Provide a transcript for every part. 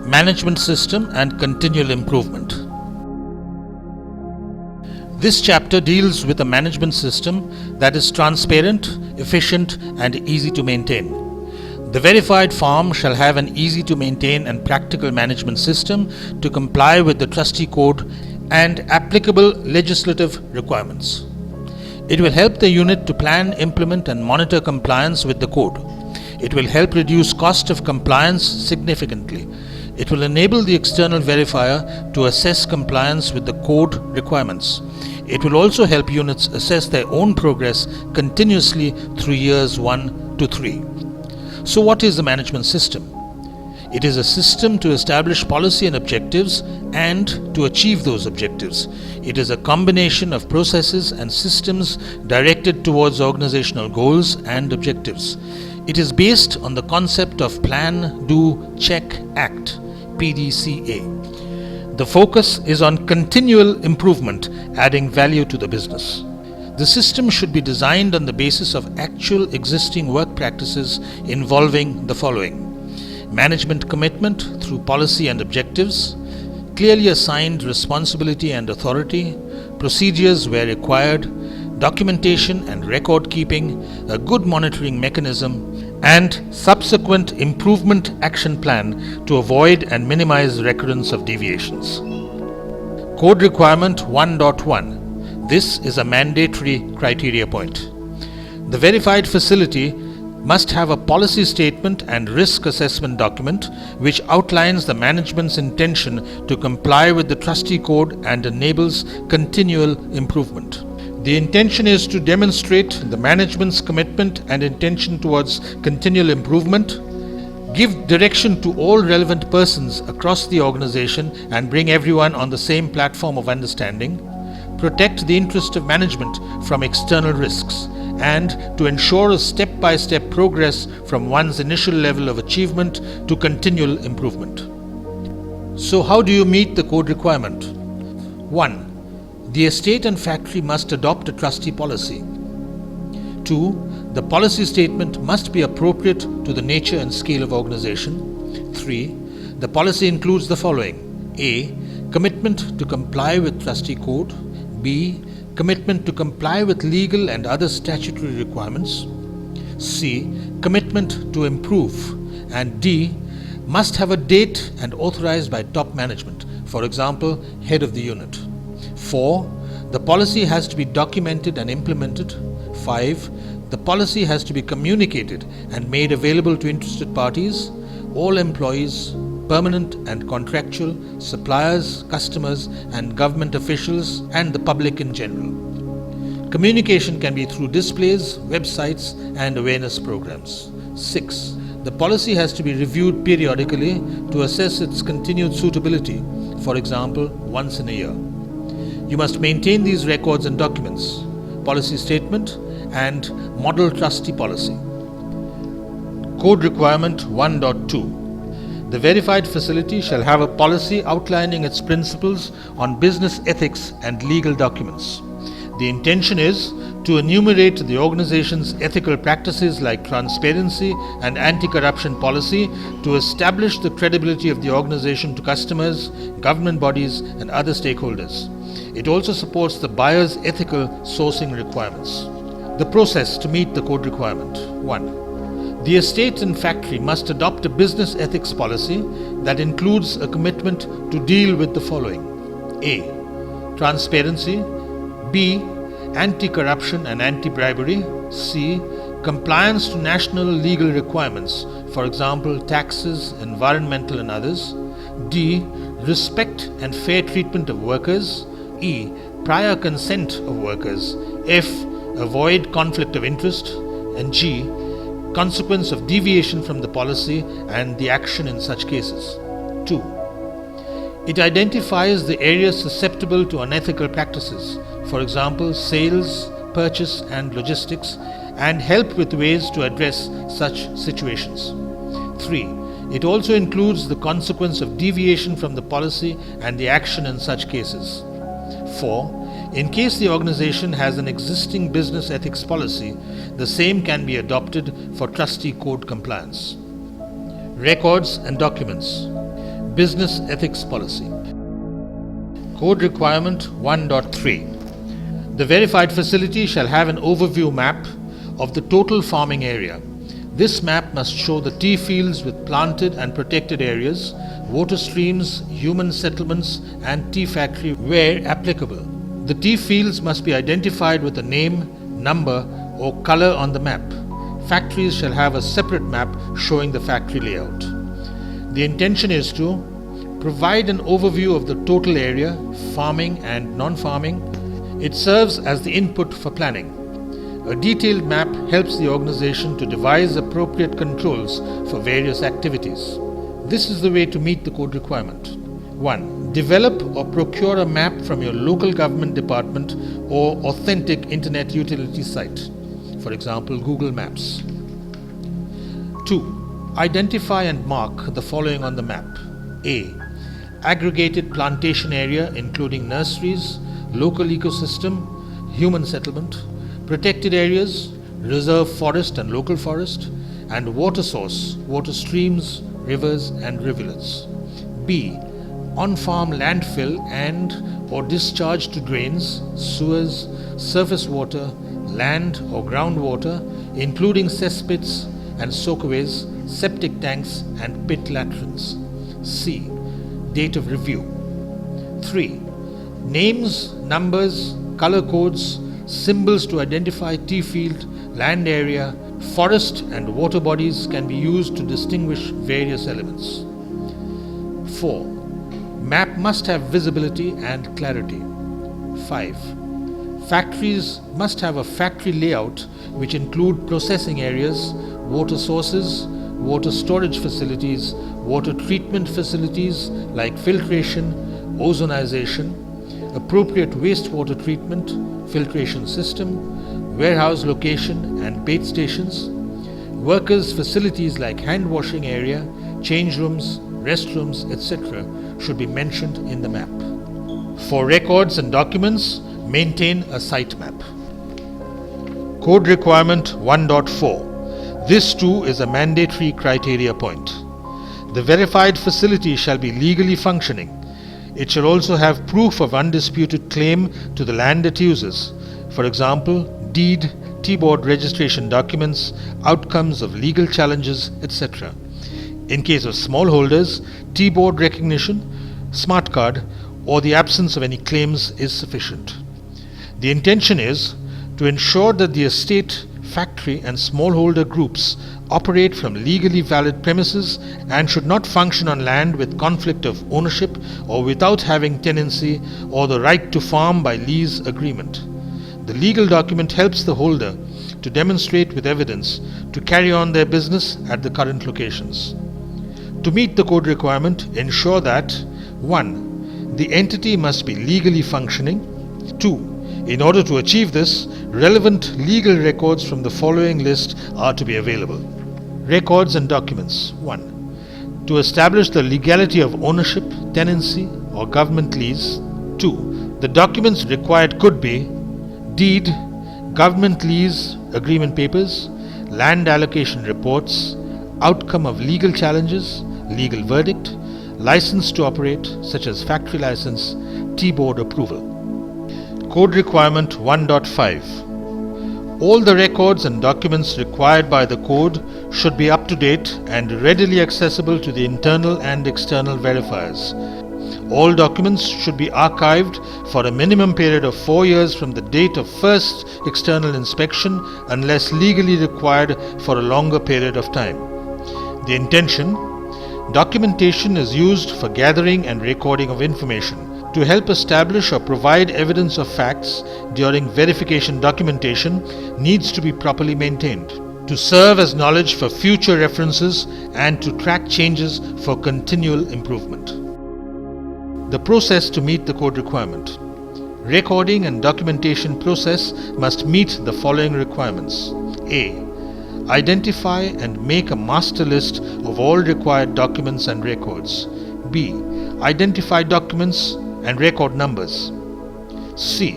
management system and continual improvement. This chapter deals with a management system that is transparent, efficient, and easy to maintain. The verified farm shall have an easy to maintain and practical management system to comply with the trustee code and applicable legislative requirements. It will help the unit to plan, implement, and monitor compliance with the code. It will help reduce cost of compliance significantly. It will enable the external verifier to assess compliance with the code requirements. It will also help units assess their own progress continuously through years 1 to 3. So what is the management system? It is a system to establish policy and objectives and to achieve those objectives. It is a combination of processes and systems directed towards organizational goals and objectives. It is based on the concept of plan, do, check, act, PDCA. The focus is on continual improvement, adding value to the business. The system should be designed on the basis of actual existing work practices involving the following: management commitment through policy and objectives, clearly assigned responsibility and authority, procedures where required, documentation and record keeping, a good monitoring mechanism, and subsequent improvement action plan to avoid and minimize recurrence of deviations. Code Requirement 1.1. This is a mandatory criteria point. The verified facility must have a policy statement and risk assessment document which outlines the management's intention to comply with the trustee code and enables continual improvement. The intention is to demonstrate the management's commitment and intention towards continual improvement, give direction to all relevant persons across the organization and bring everyone on the same platform of understanding, protect the interest of management from external risks, and to ensure a step-by-step progress from one's initial level of achievement to continual improvement. So how do you meet the code requirement? 1. The estate and factory must adopt a trustee policy. 2. The policy statement must be appropriate to the nature and scale of organization. 3. The policy includes the following: A. Commitment to comply with trustee code. B. Commitment to comply with legal and other statutory requirements. C. Commitment to improve. And D. Must have a date and authorized by top management, for example, head of the unit. 4. The policy has to be documented and implemented. 5. The policy has to be communicated and made available to interested parties, all employees, permanent and contractual, suppliers, customers, and government officials, and the public in general. Communication can be through displays, websites, and awareness programs. 6. The policy has to be reviewed periodically to assess its continued suitability, for example, once in a year. You must maintain these records and documents: policy statement and model trustee policy. Code Requirement 1.2. The verified facility shall have a policy outlining its principles on business ethics and legal documents. The intention is to enumerate the organization's ethical practices like transparency and anti-corruption policy to establish the credibility of the organization to customers, government bodies, and other stakeholders. It also supports the buyer's ethical sourcing requirements. The process to meet the code requirement. 1. The estate and factory must adopt a business ethics policy that includes a commitment to deal with the following: A. Transparency. B. Anti-corruption and anti-bribery. C. Compliance to national legal requirements, for example, taxes, environmental and others. D. Respect and fair treatment of workers. E. Prior consent of workers. F. Avoid conflict of interest. And G. Consequence of deviation from the policy and the action in such cases. 2. It identifies the areas susceptible to unethical practices, for example, sales, purchase and logistics, and help with ways to address such situations. 3. It also includes the consequence of deviation from the policy and the action in such cases. 4. In case the organization has an existing business ethics policy, the same can be adopted for trustee code compliance. Records and documents. Business Ethics Policy. Code Requirement 1.3. The verified facility shall have an overview map of the total farming area. This map must show the tea fields with planted and protected areas, water streams, human settlements, and tea factory where applicable. The tea fields must be identified with a name, number, or color on the map. Factories shall have a separate map showing the factory layout. The intention is to provide an overview of the total area, farming and non-farming. It serves as the input for planning. A detailed map helps the organization to devise appropriate controls for various activities. This is the way to meet the code requirement. 1. Develop or procure a map from your local government department or authentic internet utility site, for example, Google Maps. 2. Identify and mark the following on the map. A. Aggregated plantation area including nurseries, local ecosystem, human settlement, protected areas, reserve forest and local forest, and water source, water streams, rivers and rivulets. B. On-farm landfill and or discharge to drains, sewers, surface water, land or groundwater, including cesspits and soakaways, septic tanks and pit latrines. C. Date of review. 3. Names, numbers, color codes, symbols to identify tea field, land area, forest and water bodies can be used to distinguish various elements. 4. Map must have visibility and clarity. 5. Factories must have a factory layout which include processing areas, water sources, water storage facilities, water treatment facilities like filtration, ozonization, appropriate wastewater treatment, filtration system, warehouse location and bait stations, workers' facilities like hand washing area, change rooms, restrooms, etc. should be mentioned in the map. For records and documents, maintain a site map. Code Requirement 1.4. This too is a mandatory criteria point. The verified facility shall be legally functioning. It shall also have proof of undisputed claim to the land it uses, for example, deed, T-board registration documents, outcomes of legal challenges, etc. In case of smallholders, T-board recognition, smart card, or the absence of any claims is sufficient. The intention is to ensure that the estate, factory and smallholder groups operate from legally valid premises and should not function on land with conflict of ownership or without having tenancy or the right to farm by lease agreement. The legal document helps the holder to demonstrate with evidence to carry on their business at the current locations. To meet the code requirement, ensure that 1. The entity must be legally functioning. 2. In order to achieve this, relevant legal records from the following list are to be available. Records and documents. 1. To establish the legality of ownership, tenancy, or government lease. 2. The documents required could be deed, government lease agreement papers, land allocation reports, outcome of legal challenges, legal verdict, license to operate such as factory license, T-board approval. Code Requirement 1.5. All the records and documents required by the code should be up to date and readily accessible to the internal and external verifiers. All documents should be archived for a minimum period of 4 years from the date of first external inspection unless legally required for a longer period of time. The intention: documentation is used for gathering and recording of information. To help establish or provide evidence of facts during verification, documentation needs to be properly maintained to serve as knowledge for future references and to track changes for continual improvement. The process to meet the code requirement. Recording and documentation process must meet the following requirements. A. Identify and make a master list of all required documents and records. B. Identify documents and record numbers. C.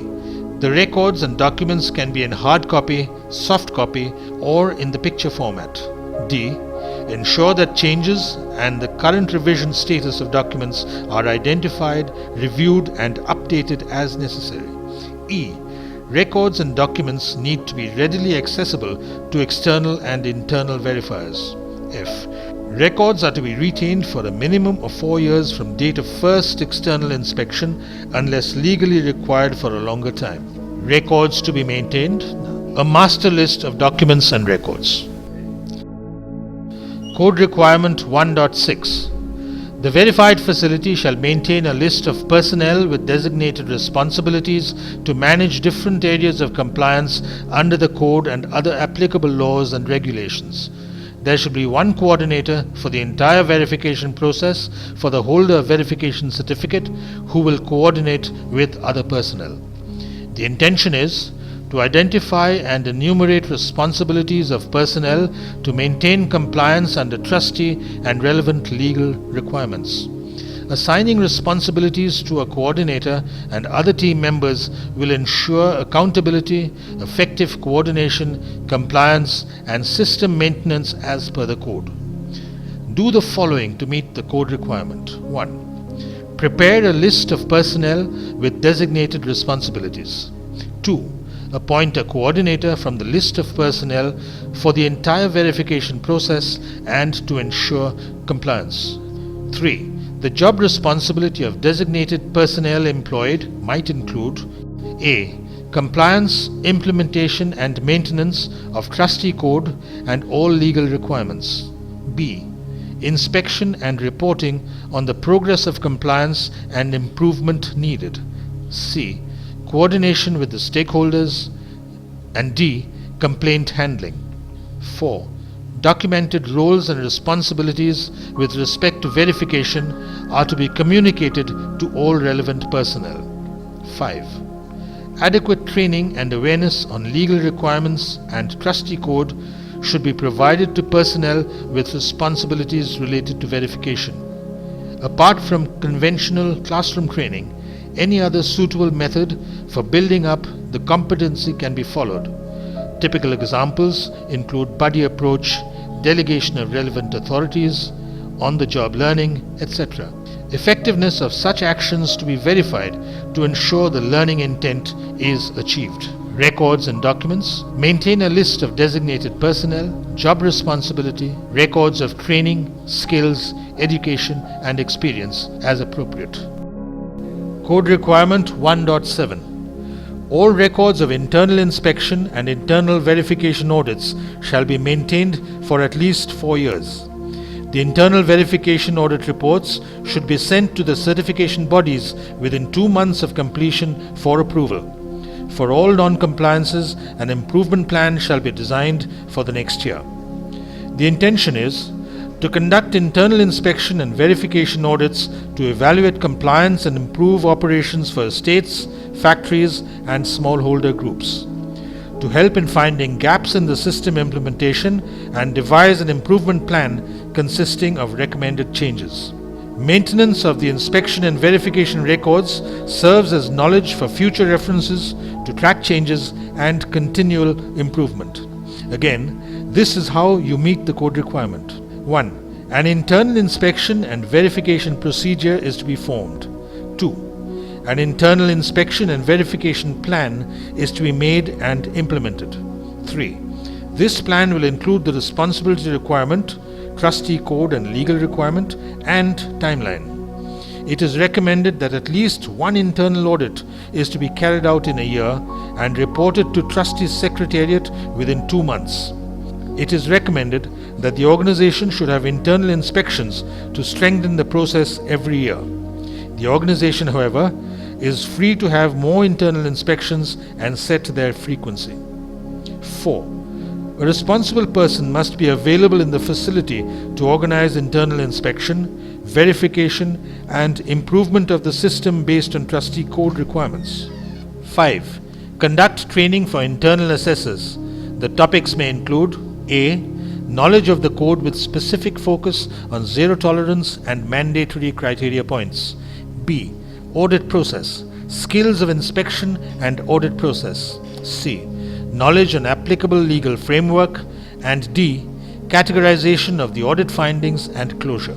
The records and documents can be in hard copy, soft copy, or in the picture format. D. Ensure that changes and the current revision status of documents are identified, reviewed, and updated as necessary. E. Records and documents need to be readily accessible to external and internal verifiers. F. Records are to be retained for a minimum of 4 years from date of first external inspection unless legally required for a longer time. Records to be maintained. A master list of documents and records. Code Requirement 1.6. The verified facility shall maintain a list of personnel with designated responsibilities to manage different areas of compliance under the code and other applicable laws and regulations. There should be one coordinator for the entire verification process for the holder of verification certificate who will coordinate with other personnel. The intention is to identify and enumerate responsibilities of personnel to maintain compliance under trustee and relevant legal requirements. Assigning responsibilities to a coordinator and other team members will ensure accountability, effective coordination, compliance, and system maintenance as per the code. Do the following to meet the code requirement. 1. Prepare a list of personnel with designated responsibilities. 2. Appoint a coordinator from the list of personnel for the entire verification process and to ensure compliance. 3. The job responsibility of designated personnel employed might include A. Compliance, implementation and maintenance of trustee code and all legal requirements. B. Inspection and reporting on the progress of compliance and improvement needed. C. Coordination with the stakeholders. And D. Complaint handling. 4. Documented roles and responsibilities with respect to verification are to be communicated to all relevant personnel. 5. Adequate training and awareness on legal requirements and trustee code should be provided to personnel with responsibilities related to verification. Apart from conventional classroom training, any other suitable method for building up the competency can be followed. Typical examples include buddy approach, delegation of relevant authorities, on-the-job learning, etc. Effectiveness of such actions to be verified to ensure the learning intent is achieved. Records and documents. Maintain a list of designated personnel, job responsibility, records of training, skills, education, and experience as appropriate. Code Requirement 1.7. All records of internal inspection and internal verification audits shall be maintained for at least 4 years. The internal verification audit reports should be sent to the certification bodies within 2 months of completion for approval. For all non-compliances, an improvement plan shall be designed for the next year. The intention is to conduct internal inspection and verification audits to evaluate compliance and improve operations for estates, factories, and smallholder groups. To help in finding gaps in the system implementation and devise an improvement plan consisting of recommended changes. Maintenance of the inspection and verification records serves as knowledge for future references to track changes and continual improvement. Again, this is how you meet the code requirement. 1. An internal inspection and verification procedure is to be formed. 2. An internal inspection and verification plan is to be made and implemented. 3. This plan will include the responsibility requirement, trustee code and legal requirement, and timeline. It is recommended that at least one internal audit is to be carried out in a year and reported to trustee's secretariat within 2 months. It is recommended that the organization should have internal inspections to strengthen the process every year. The organization, however, is free to have more internal inspections and set their frequency. 4. A responsible person must be available in the facility to organize internal inspection, verification, and improvement of the system based on trustee code requirements. 5. Conduct training for internal assessors. The topics may include A. Knowledge of the code with specific focus on zero tolerance and mandatory criteria points. B. Audit process. Skills of inspection and audit process. C. Knowledge on applicable legal framework. And D. Categorization of the audit findings and closure.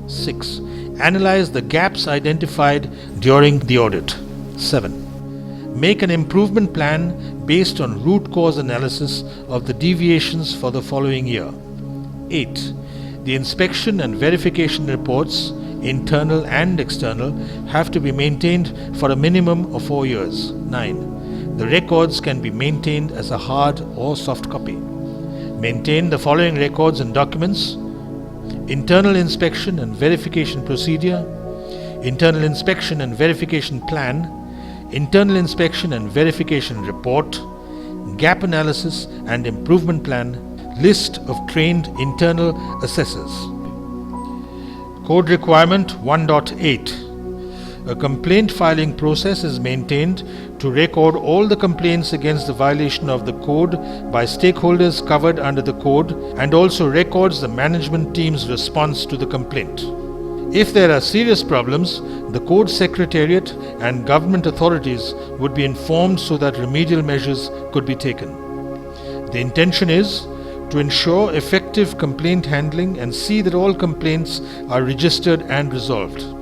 6. Analyze the gaps identified during the audit. 7. Make an improvement plan based on root cause analysis of the deviations for the following year. 8. The inspection and verification reports, internal and external, have to be maintained for a minimum of 4 years. 9. The records can be maintained as a hard or soft copy. Maintain the following records and documents: internal inspection and verification procedure, internal inspection and verification plan, internal inspection and verification report, gap analysis and improvement plan, list of trained internal assessors. Code Requirement 1.8. A complaint filing process is maintained to record all the complaints against the violation of the code by stakeholders covered under the code, and also records the management team's response to the complaint. If there are serious problems, the Code Secretariat and government authorities would be informed so that remedial measures could be taken. The intention is to ensure effective complaint handling and see that all complaints are registered and resolved.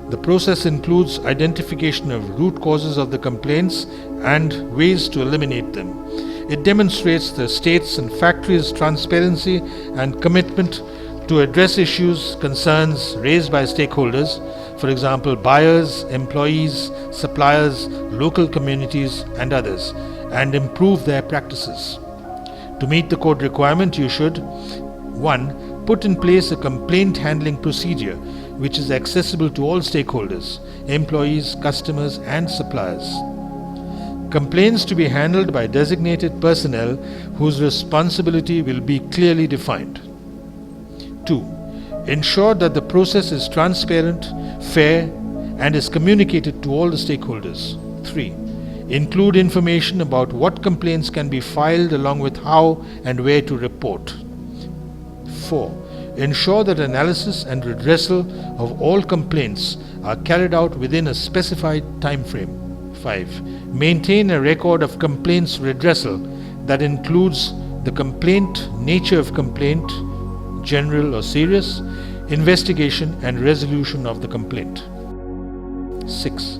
The process includes identification of root causes of the complaints and ways to eliminate them. It demonstrates the state's and factory's transparency and commitment to address issues, concerns raised by stakeholders, for example, buyers, employees, suppliers, local communities, and others, and improve their practices. To meet the code requirement, you should 1. Put in place a complaint handling procedure which is accessible to all stakeholders, employees, customers, and suppliers. Complaints to be handled by designated personnel whose responsibility will be clearly defined. 2. Ensure that the process is transparent, fair, and is communicated to all the stakeholders. 3. Include information about what complaints can be filed along with how and where to report. 4. Ensure that analysis and redressal of all complaints are carried out within a specified time frame. 5. Maintain a record of complaints redressal that includes the complaint, nature of complaint, general or serious, investigation and resolution of the complaint. 6.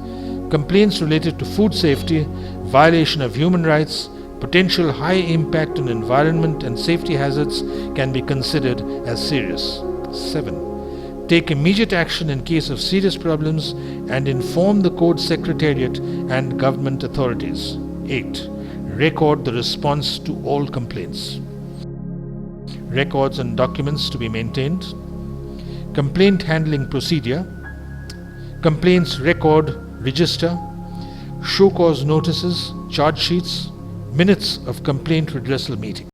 Complaints related to food safety, violation of human rights, potential high impact on environment and safety hazards can be considered as serious. 7. Take immediate action in case of serious problems and inform the Code Secretariat and government authorities. 8. Record the response to all complaints. Records and documents to be maintained. Complaint handling procedure. Complaints record register. Show cause notices, charge sheets, minutes of complaint redressal meeting.